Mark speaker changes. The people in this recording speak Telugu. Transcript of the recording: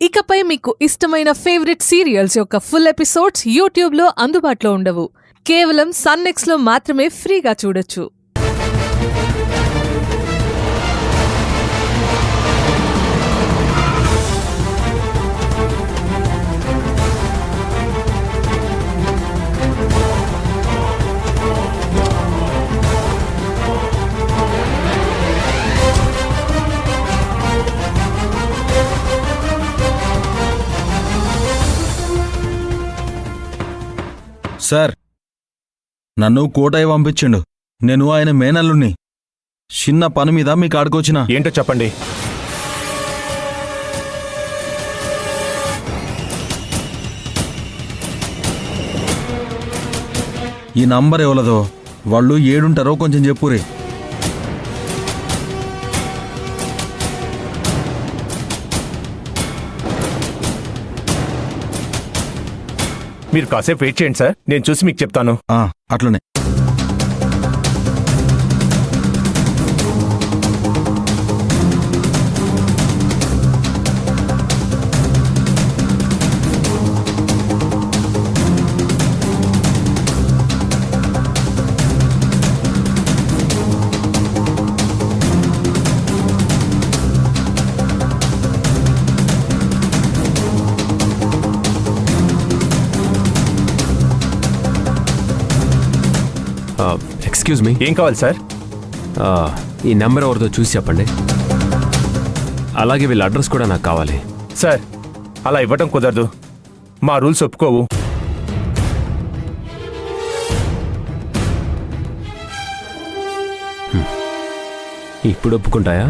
Speaker 1: ఇకపై మీకు ఇష్టమైన ఫేవరెట్ సీరియల్స్ యొక్క ఫుల్ ఎపిసోడ్స్ యూట్యూబ్లో అందుబాటులో ఉండవు. కేవలం సన్నెక్స్లో మాత్రమే ఫ్రీగా చూడొచ్చు.
Speaker 2: సార్, నన్ను కోటయ్య పంపించిండు. నేను ఆయన మేనల్లుణ్ణి. చిన్న పని మీద మీ కాడుకొచ్చిన.
Speaker 3: ఏంటో చెప్పండి.
Speaker 2: ఈ నంబర్ ఎవలదో, వాళ్ళు ఏడుంటారో కొంచెం చెప్పురే.
Speaker 3: మీరు కాసేపు వెయిట్ చేయండి సార్, నేను చూసి మీకు చెప్తాను.
Speaker 2: అట్లనే.
Speaker 4: ఎక్స్క్యూజ్ మీ,
Speaker 3: ఏం కావాలి సార్?
Speaker 4: ఈ నెంబర్ ఎవరిదో చూసి చెప్పండి. అలాగే వీళ్ళ అడ్రస్ కూడా నాకు కావాలి.
Speaker 3: సార్, అలా ఇవ్వటం కుదరదు, మా రూల్స్ ఒప్పుకోవు.
Speaker 4: ఇప్పుడు ఒప్పుకుంటాయా?